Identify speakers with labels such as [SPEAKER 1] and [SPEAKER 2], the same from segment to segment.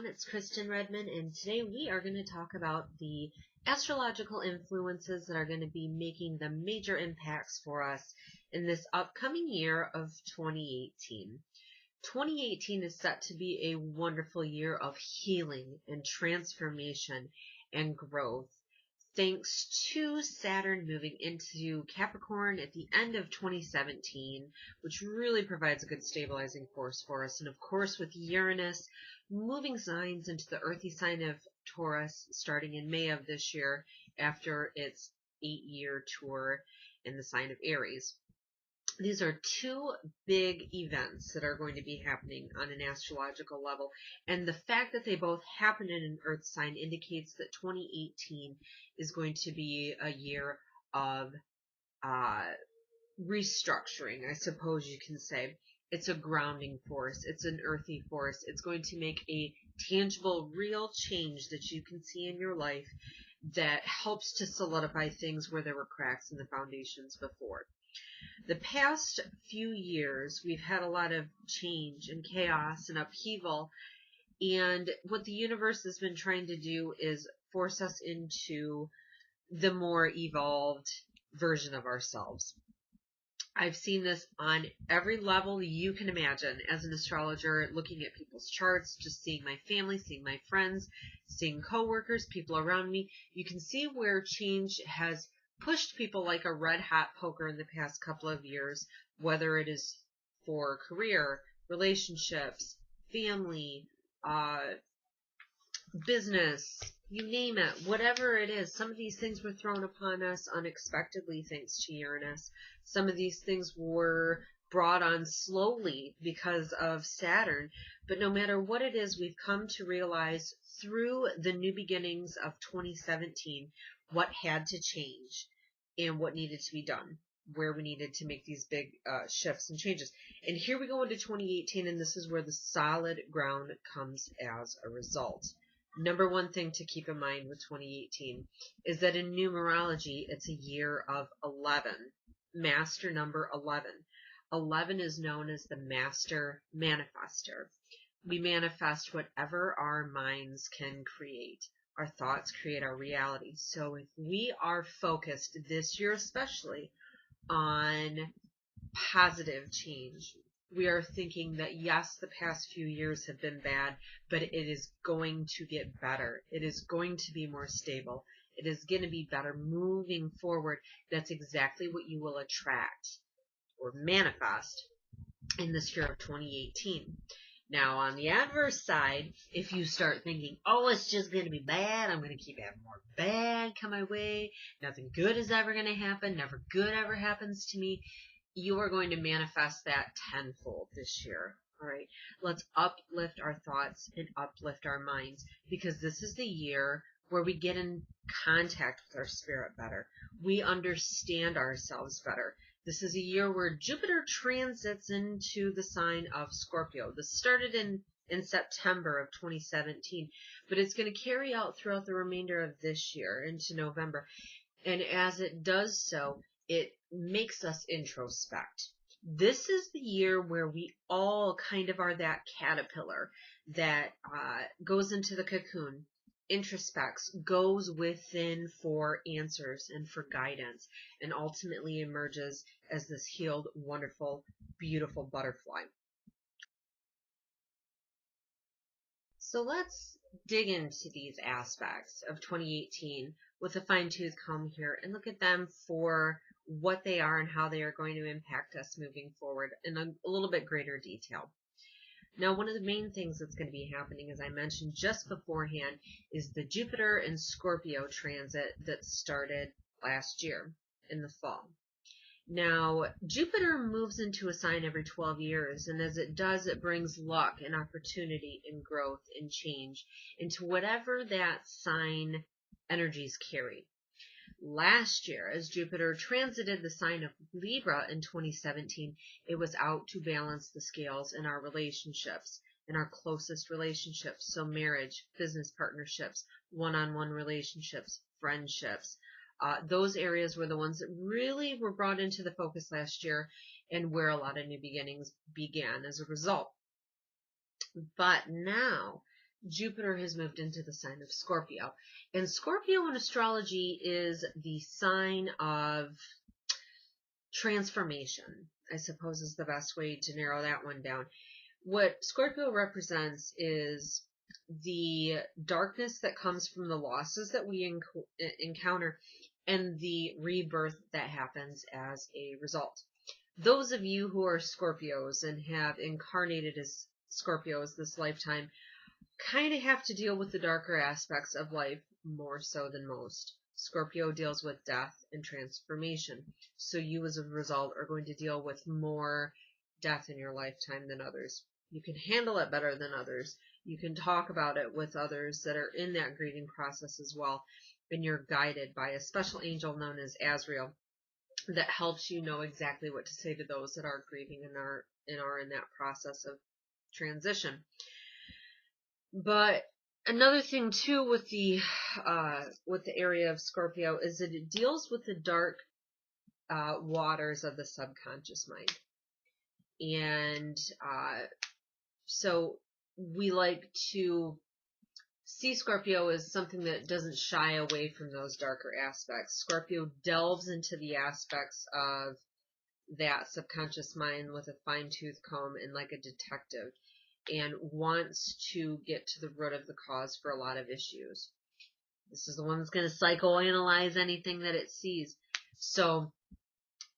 [SPEAKER 1] everyone, it's Kristen Redman, and today we are going to talk about the astrological influences that are going to be making the major impacts for us in this upcoming year of 2018. 2018 is set to be a wonderful year of healing and transformation and growth, thanks to Saturn moving into Capricorn at the end of 2017, which really provides a good stabilizing force for us. And of course, with Uranus moving signs into the earthy sign of Taurus starting in May of this year after its 8-year tour in the sign of Aries. These are two big events that are going to be happening on an astrological level, and the fact that they both happen in an earth sign indicates that 2018 is going to be a year of restructuring, I suppose you can say. It's a grounding force. It's an earthy force. It's going to make a tangible, real change that you can see in your life that helps to solidify things where there were cracks in the foundations before. The past few years, we've had a lot of change and chaos and upheaval, and what the universe has been trying to do is force us into the more evolved version of ourselves. I've seen this on every level you can imagine as an astrologer, looking at people's charts, just seeing my family, seeing my friends, seeing coworkers, people around me. You can see where change has pushed people like a red hot poker in the past couple of years, whether it is for career, relationships, family, business, you name it, whatever it is. Some of these things were thrown upon us unexpectedly thanks to Uranus. Some of these things were brought on slowly because of Saturn. But no matter what it is, we've come to realize through the new beginnings of 2017 what had to change and what needed to be done, where we needed to make these big shifts and changes. And here we go into 2018, and this is where the solid ground comes as a result. Number one thing to keep in mind with 2018 is that in numerology, it's a year of 11, master number 11. 11 is known as the master manifester. We manifest whatever our minds can create. Our thoughts create our reality. So if we are focused this year especially on positive change, we are thinking that yes, the past few years have been bad, but it is going to get better. It is going to be more stable. It is going to be better moving forward. That's exactly what you will attract or manifest in this year of 2018. Now, on the adverse side, if you start thinking, oh, it's just going to be bad, I'm going to keep having more bad come my way, nothing good is ever going to happen, never good ever happens to me, you are going to manifest that tenfold this year. All right, let's uplift our thoughts and uplift our minds, because this is the year where we get in contact with our spirit better. We understand ourselves better. This is a year where Jupiter transits into the sign of Scorpio. This started in September of 2017, but it's going to carry out throughout the remainder of this year into November. And as it does so, it makes us introspect. This is the year where we all kind of are that caterpillar that goes into the cocoon, introspects, goes within for answers and for guidance, and ultimately emerges as this healed, wonderful, beautiful butterfly. So let's dig into these aspects of 2018 with a fine-tooth comb here and look at them for what they are and how they are going to impact us moving forward in a little bit greater detail. Now, one of the main things that's going to be happening, as I mentioned just beforehand, is the Jupiter and Scorpio transit that started last year in the fall. Now, Jupiter moves into a sign every 12 years, and as it does, it brings luck and opportunity and growth and change into whatever that sign energies carry. Last year, as Jupiter transited the sign of Libra in 2017, it was out to balance the scales in our relationships, in our closest relationships, so marriage, business partnerships, one-on-one relationships, friendships. Those areas were the ones that really were brought into the focus last year and where a lot of new beginnings began as a result. But now Jupiter has moved into the sign of Scorpio. And Scorpio in astrology is the sign of transformation, I suppose is the best way to narrow that one down. What Scorpio represents is the darkness that comes from the losses that we encounter and the rebirth that happens as a result. Those of you who are Scorpios and have incarnated as Scorpios this lifetime kind of have to deal with the darker aspects of life more so than most. Scorpio deals with death and transformation. So you as a result are going to deal with more death in your lifetime than others. You can handle it better than others. You can talk about it with others that are in that grieving process as well. And you're guided by a special angel known as Azrael that helps you know exactly what to say to those that are grieving and are in that process of transition. But another thing too with the area of Scorpio is that it deals with the dark waters of the subconscious mind, and so we like to see Scorpio as something that doesn't shy away from those darker aspects. Scorpio delves into the aspects of that subconscious mind with a fine-tooth comb and like a detective, and wants to get to the root of the cause for a lot of issues. This is the one that's going to psychoanalyze anything that it sees. So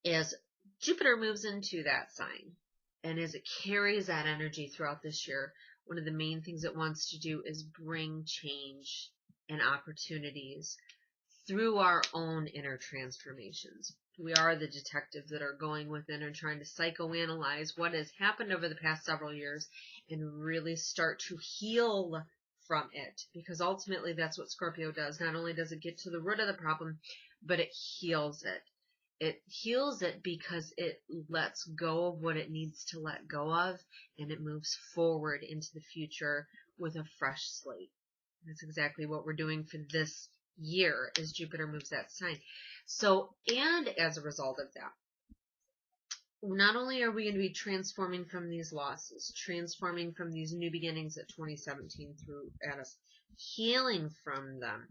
[SPEAKER 1] as Jupiter moves into that sign, and as it carries that energy throughout this year, one of the main things it wants to do is bring change and opportunities through our own inner transformations. We are the detectives that are going within and trying to psychoanalyze what has happened over the past several years and really start to heal from it. Because ultimately that's what Scorpio does. Not only does it get to the root of the problem, but it heals it. It heals it because it lets go of what it needs to let go of, and it moves forward into the future with a fresh slate. That's exactly what we're doing for this year as Jupiter moves that sign. So, and as a result of that, not only are we going to be transforming from these losses, transforming from these new beginnings that 2017 threw at us, healing from them,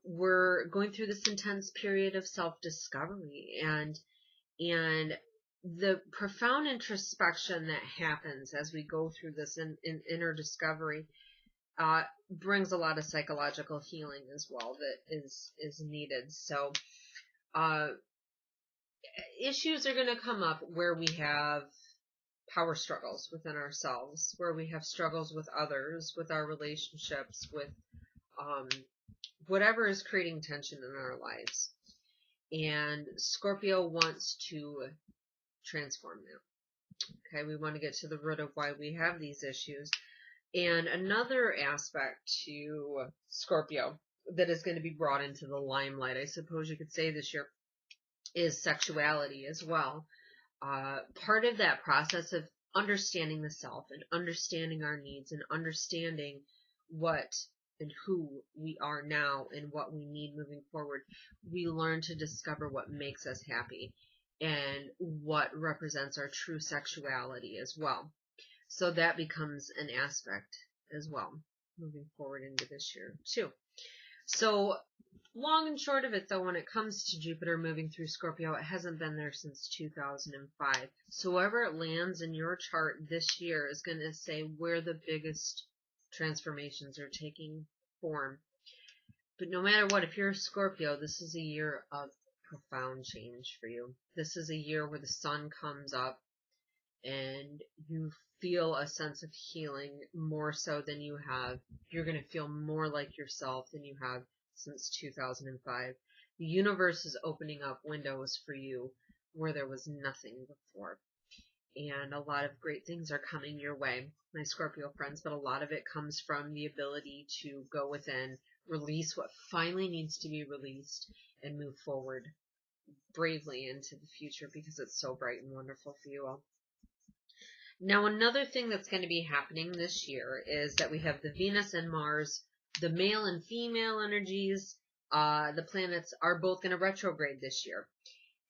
[SPEAKER 1] we're going through this intense period of self-discovery, and the profound introspection that happens as we go through this in inner discovery brings a lot of psychological healing as well that is needed. So issues are going to come up where we have power struggles within ourselves, where we have struggles with others, with our relationships, with whatever is creating tension in our lives. And Scorpio wants to transform that. Okay, we want to get to the root of why we have these issues. And another aspect to Scorpio that is going to be brought into the limelight, I suppose you could say this year, is sexuality as well. Part of that process of understanding the self and understanding our needs and understanding what and who we are now and what we need moving forward, we learn to discover what makes us happy and what represents our true sexuality as well. So that becomes an aspect as well moving forward into this year too. So long and short of it, though, when it comes to Jupiter moving through Scorpio, it hasn't been there since 2005. So wherever it lands in your chart this year is going to say where the biggest transformations are taking form. But no matter what, if you're a Scorpio, this is a year of profound change for you. This is a year where the sun comes up and you feel a sense of healing more so than you have. You're going to feel more like yourself than you have since 2005. The universe is opening up windows for you where there was nothing before. And a lot of great things are coming your way, my Scorpio friends, but a lot of it comes from the ability to go within, release what finally needs to be released, and move forward bravely into the future because it's so bright and wonderful for you all. Now, another thing that's going to be happening this year is that we have the Venus and Mars, the male and female energies. The planets are both going to retrograde this year.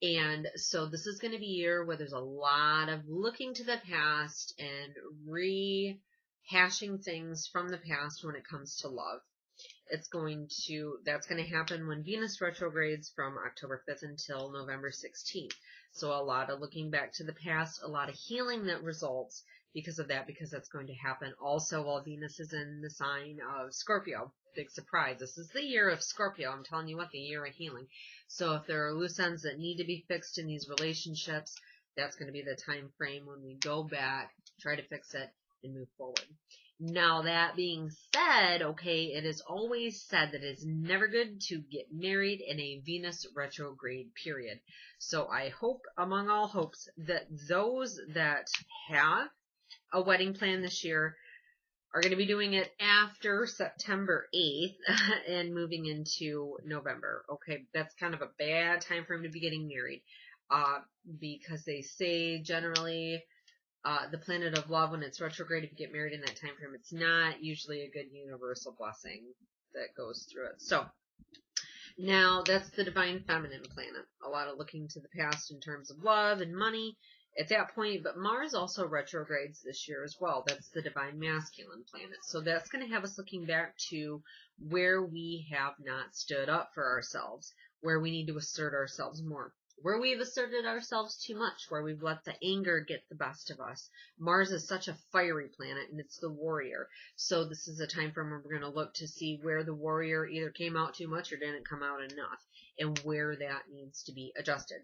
[SPEAKER 1] And so this is going to be a year where there's a lot of looking to the past and hashing things from the past when it comes to love. That's going to happen when Venus retrogrades from October 5th until November 16th. So a lot of looking back to the past, a lot of healing that results because of that, because that's going to happen also while Venus is in the sign of Scorpio. Big surprise. This is the year of Scorpio. I'm telling you what, the year of healing. So if there are loose ends that need to be fixed in these relationships, that's going to be the time frame when we go back, try to fix it, and move forward. Now, that being said, okay, it is always said that it's never good to get married in a Venus retrograde period. So I hope, among all hopes, that those that have a wedding plan this year are going to be doing it after September 8th and moving into November. Okay, that's kind of a bad time for him to be getting married because they say generally the planet of love, when it's retrograde, if you get married in that time frame, it's not usually a good universal blessing that goes through it. So now that's the divine feminine planet. A lot of looking to the past in terms of love and money at that point, but Mars also retrogrades this year as well. That's the divine masculine planet. So that's going to have us looking back to where we have not stood up for ourselves, where we need to assert ourselves more, where we've asserted ourselves too much, where we've let the anger get the best of us. Mars is such a fiery planet, and it's the warrior. So this is a time frame where we're going to look to see where the warrior either came out too much or didn't come out enough, and where that needs to be adjusted.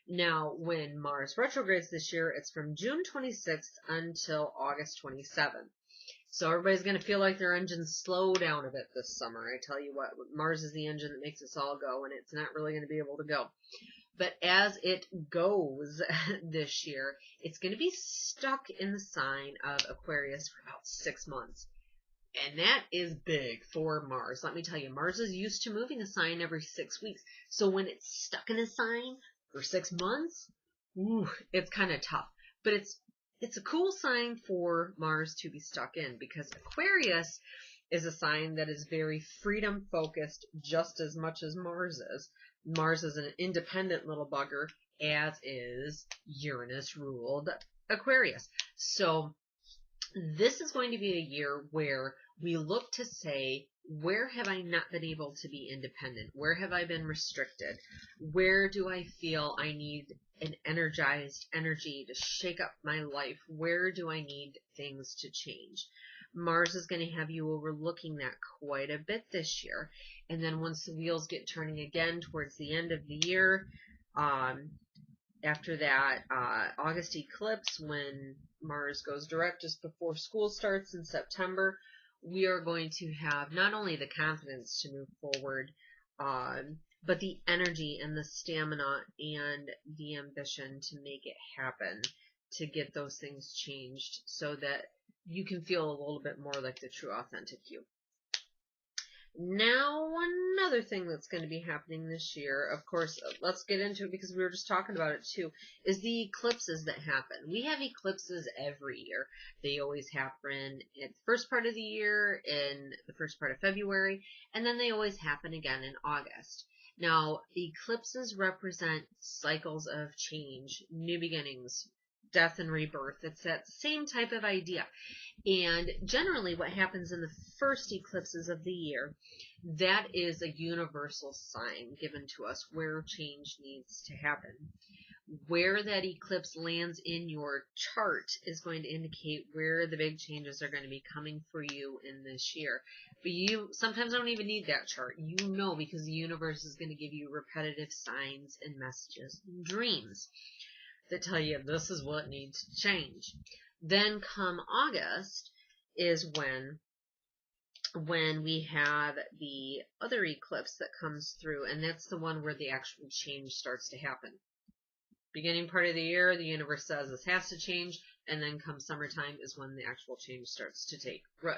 [SPEAKER 1] Now, when Mars retrogrades this year, it's from June 26th until August 27th. So everybody's going to feel like their engines slow down a bit this summer. I tell you what, Mars is the engine that makes us all go, and it's not really going to be able to go. But as it goes this year, it's going to be stuck in the sign of Aquarius for about 6 months. And that is big for Mars. Let me tell you, Mars is used to moving a sign every 6 weeks. So when it's stuck in a sign for 6 months, it's kind of tough. But it's a cool sign for Mars to be stuck in, because Aquarius is a sign that is very freedom focused just as much as Mars is. Mars is an independent little bugger, as is Uranus ruled Aquarius. So this is going to be a year where we look to say, where have I not been able to be independent? Where have I been restricted? Where do I feel I need an energized energy to shake up my life? Where do I need things to change? Mars is going to have you overlooking that quite a bit this year. And then once the wheels get turning again towards the end of the year, after that August eclipse, when Mars goes direct just before school starts in September, we are going to have not only the confidence to move forward, but the energy and the stamina and the ambition to make it happen, to get those things changed so that you can feel a little bit more like the true authentic you. Now, another thing that's going to be happening this year, of course, let's get into it because we were just talking about it too, is the eclipses that happen. We have eclipses every year. They always happen in the first part of the year, in the first part of February, and then they always happen again in August. Now, eclipses represent cycles of change, new beginnings, death and rebirth. It's that same type of idea. And generally what happens in the first eclipses of the year, that is a universal sign given to us where change needs to happen. Where that eclipse lands in your chart is going to indicate where the big changes are going to be coming for you in this year. But you sometimes don't even need that chart. You know, because the universe is going to give you repetitive signs and messages and dreams that tell you this is what needs to change. Then come August is when we have the other eclipse that comes through, and that's the one where the actual change starts to happen. Beginning part of the year, the universe says this has to change, and then come summertime is when the actual change starts to take root.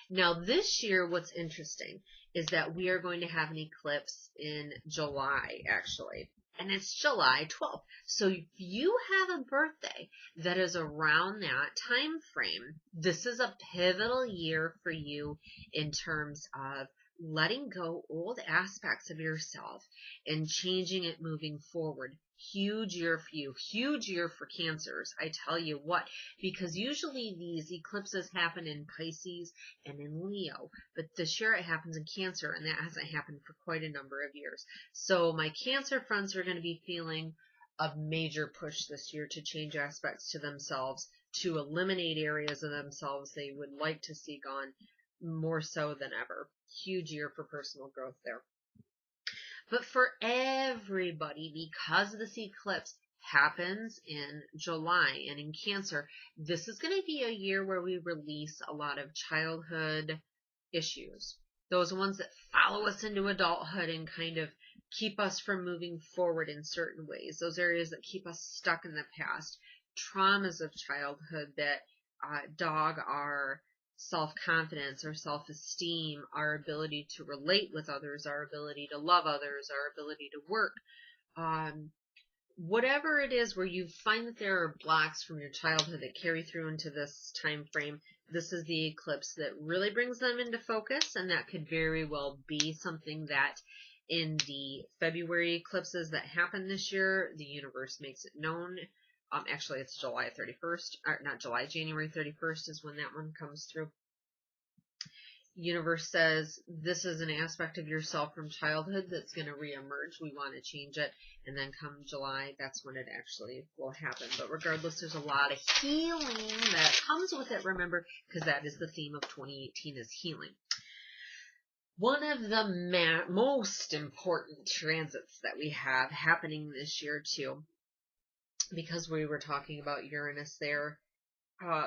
[SPEAKER 1] Now this year, what's interesting is that we are going to have an eclipse in July, actually. And it's July 12th. So if you have a birthday that is around that time frame, this is a pivotal year for you in terms of letting go old aspects of yourself and changing it moving forward. Huge year for you. Huge year for Cancers. I tell you what, because usually these eclipses happen in Pisces and in Leo, but this year it happens in Cancer, and that hasn't happened for quite a number of years. So my Cancer friends are going to be feeling a major push this year to change aspects to themselves, to eliminate areas of themselves they would like to see gone more so than ever. Huge year for personal growth there. But for everybody, because this eclipse happens in July and in Cancer, this is going to be a year where we release a lot of childhood issues. Those ones that follow us into adulthood and kind of keep us from moving forward in certain ways. Those areas that keep us stuck in the past. Traumas of childhood that dog our self-confidence, our self-esteem, our ability to relate with others, our ability to love others, our ability to work. Whatever it is where you find that there are blocks from your childhood that carry through into this time frame, this is the eclipse that really brings them into focus, and that could very well be something that in the February eclipses that happen this year, the universe makes it known. Actually, it's July 31st, or not July, January 31st is when that one comes through. Universe says this is an aspect of yourself from childhood that's going to reemerge. We want to change it. And then come July, that's when it actually will happen. But regardless, there's a lot of healing that comes with it, remember, because that is the theme of 2018 is healing. One of the most important transits that we have happening this year, too, because we were talking about Uranus there,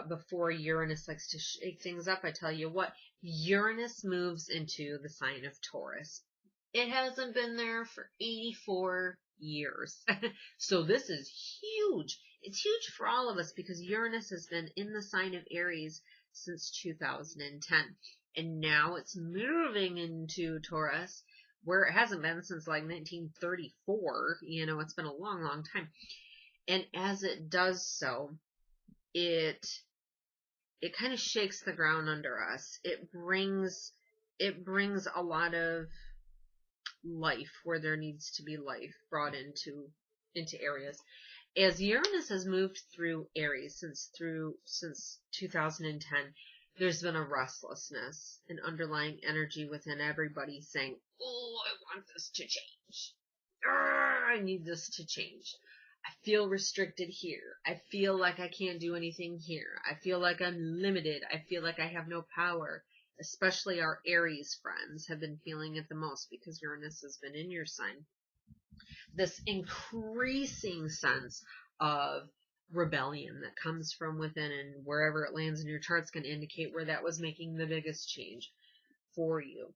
[SPEAKER 1] before Uranus likes to shake things up, I tell you what, Uranus moves into the sign of Taurus. It hasn't been there for 84 years. So this is huge. It's huge for all of us because Uranus has been in the sign of Aries since 2010. And now it's moving into Taurus, where it hasn't been since like 1934. You know, it's been a long, long time. And as it does so, it kind of shakes the ground under us. It brings a lot of life where there needs to be life brought into areas. As Uranus has moved through Aries since 2010, there's been a restlessness, an underlying energy within everybody saying, "Oh, I want this to change. I need this to change. I feel restricted here. I feel like I can't do anything here. I feel like I'm limited. I feel like I have no power." Especially our Aries friends have been feeling it the most because Uranus has been in your sign. This increasing sense of rebellion that comes from within, and wherever it lands in your chart's going to indicate where that was making the biggest change for you.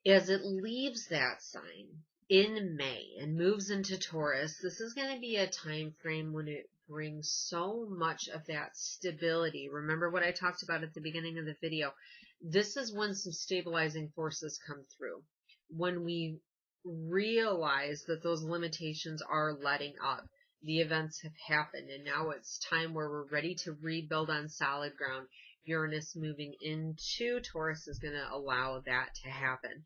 [SPEAKER 1] As it leaves that sign in May and moves into Taurus, this is going to be a time frame when it brings so much of that stability. Remember what I talked about at the beginning of the video. This is when some stabilizing forces come through. When we realize that those limitations are letting up. The events have happened, and now it's time where we're ready to rebuild on solid ground. Uranus moving into Taurus is going to allow that to happen.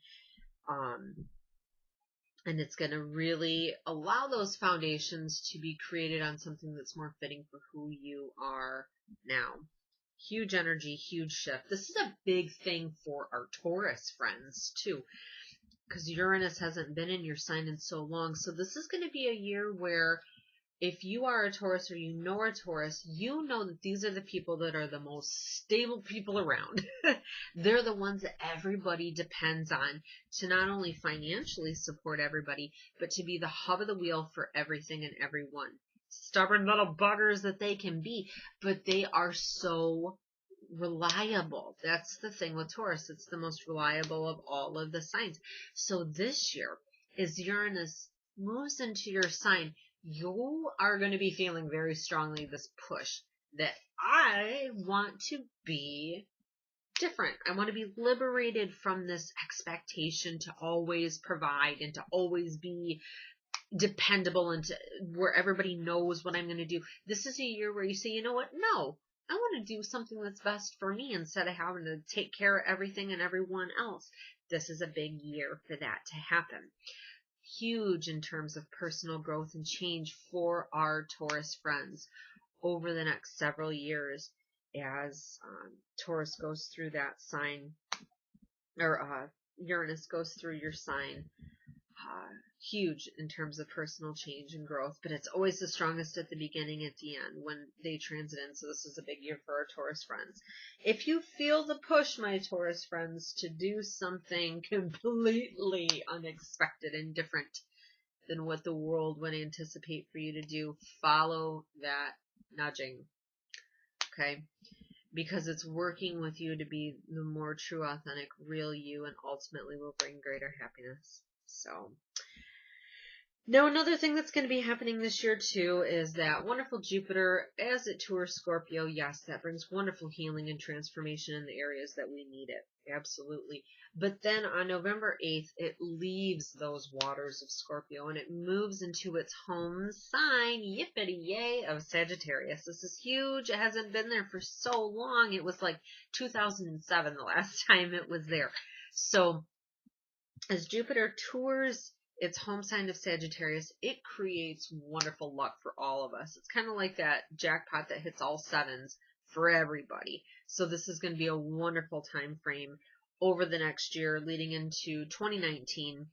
[SPEAKER 1] And it's going to really allow those foundations to be created on something that's more fitting for who you are now. Huge energy, huge shift. This is a big thing for our Taurus friends, too, because Uranus hasn't been in your sign in so long. So this is going to be a year where if you are a Taurus or you know a Taurus, you know that these are the people that are the most stable people around. They're the ones that everybody depends on to not only financially support everybody, but to be the hub of the wheel for everything and everyone. Stubborn little buggers that they can be, but they are so reliable. That's the thing with Taurus. It's the most reliable of all of the signs. So this year, as Uranus moves into your sign, you are going to be feeling very strongly this push that I want to be different. I want to be liberated from this expectation to always provide and to always be dependable and to where everybody knows what I'm going to do. This is a year where you say, you know what? No, I want to do something that's best for me instead of having to take care of everything and everyone else. This is a big year for that to happen. Huge in terms of personal growth and change for our Taurus friends over the next several years as Taurus goes through that sign, or Uranus goes through your sign. Huge in terms of personal change and growth, but it's always the strongest at the beginning, at the end when they transit in. So this is a big year for our Taurus friends. If you feel the push, my Taurus friends, to do something completely unexpected and different than what the world would anticipate for you to do, follow that nudging. Okay? Because it's working with you to be the more true, authentic, real you, and ultimately will bring greater happiness. So, now another thing that's going to be happening this year too is that wonderful Jupiter, as it tours Scorpio, yes, that brings wonderful healing and transformation in the areas that we need it. Absolutely. But then on November 8th, it leaves those waters of Scorpio and it moves into its home sign, yippity-yay, of Sagittarius. This is huge. It hasn't been there for so long. It was like 2007 the last time it was there. So, as Jupiter tours its home sign of Sagittarius, it creates wonderful luck for all of us. It's kind of like that jackpot that hits all sevens for everybody. So this is going to be a wonderful time frame over the next year leading into 2019,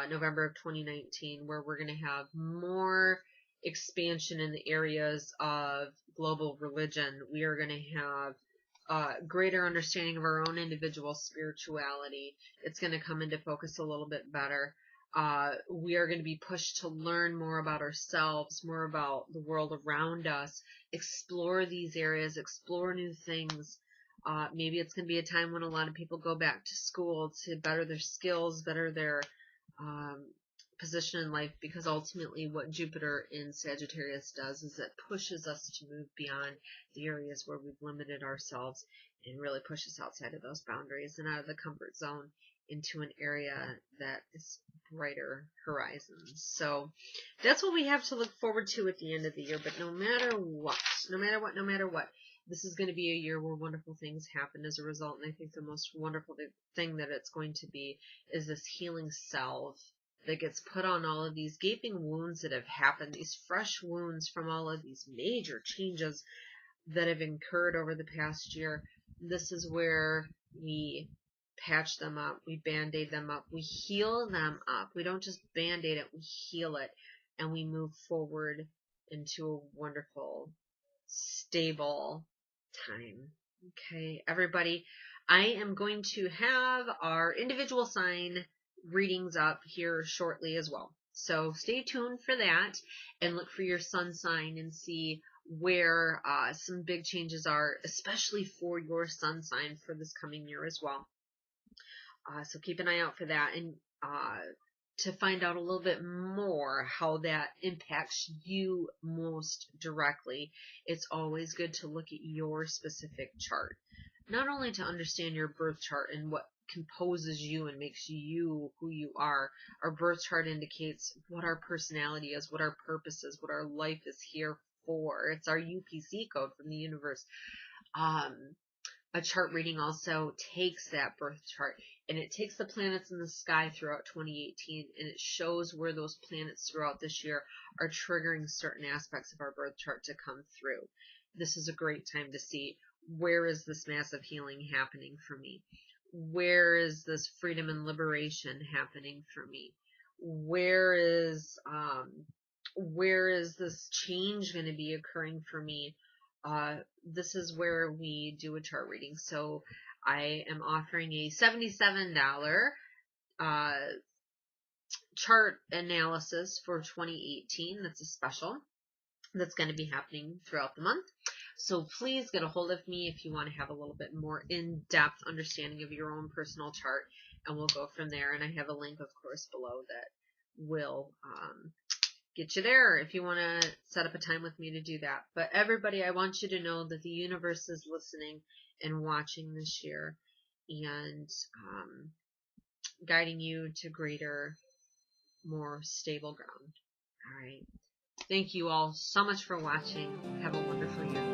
[SPEAKER 1] November of 2019, where we're going to have more expansion in the areas of global religion. We are going to have greater understanding of our own individual spirituality. It's going to come into focus a little bit better. We are going to be pushed to learn more about ourselves, more about the world around us, explore these areas, explore new things. Maybe it's going to be a time when a lot of people go back to school to better their skills, better their position in life, because ultimately what Jupiter in Sagittarius does is it pushes us to move beyond the areas where we've limited ourselves and really pushes outside of those boundaries and out of the comfort zone into an area that is brighter horizons. So that's what we have to look forward to at the end of the year. But no matter what, this is going to be a year where wonderful things happen as a result. And I think the most wonderful thing that it's going to be is this healing salve that gets put on all of these gaping wounds that have happened, these fresh wounds from all of these major changes that have occurred over the past year. This is where we patch them up, we band-aid them up, we heal them up. We don't just band-aid it, we heal it, and we move forward into a wonderful, stable time. Okay, everybody, I am going to have our individual sign readings up here shortly as well. So stay tuned for that and look for your sun sign and see where some big changes are, especially for your sun sign for this coming year as well. So keep an eye out for that, and to find out a little bit more how that impacts you most directly, it's always good to look at your specific chart. Not only to understand your birth chart and what composes you and makes you who you are. Our birth chart indicates what our personality is, what our purpose is, what our life is here for. It's our UPC code from the universe. A chart reading also takes that birth chart and it takes the planets in the sky throughout 2018 and it shows where those planets throughout this year are triggering certain aspects of our birth chart to come through. This is a great time to see, where is this massive healing happening for me? Where is this freedom and liberation happening for me? Where is this change going to be occurring for me? This is where we do a chart reading. So I am offering a $77 chart analysis for 2018. That's a special that's going to be happening throughout the month. So please get a hold of me if you want to have a little bit more in-depth understanding of your own personal chart, and we'll go from there. And I have a link, of course, below that will get you there if you want to set up a time with me to do that. But everybody, I want you to know that the universe is listening and watching this year and guiding you to greater, more stable ground. All right. Thank you all so much for watching. Have a wonderful year.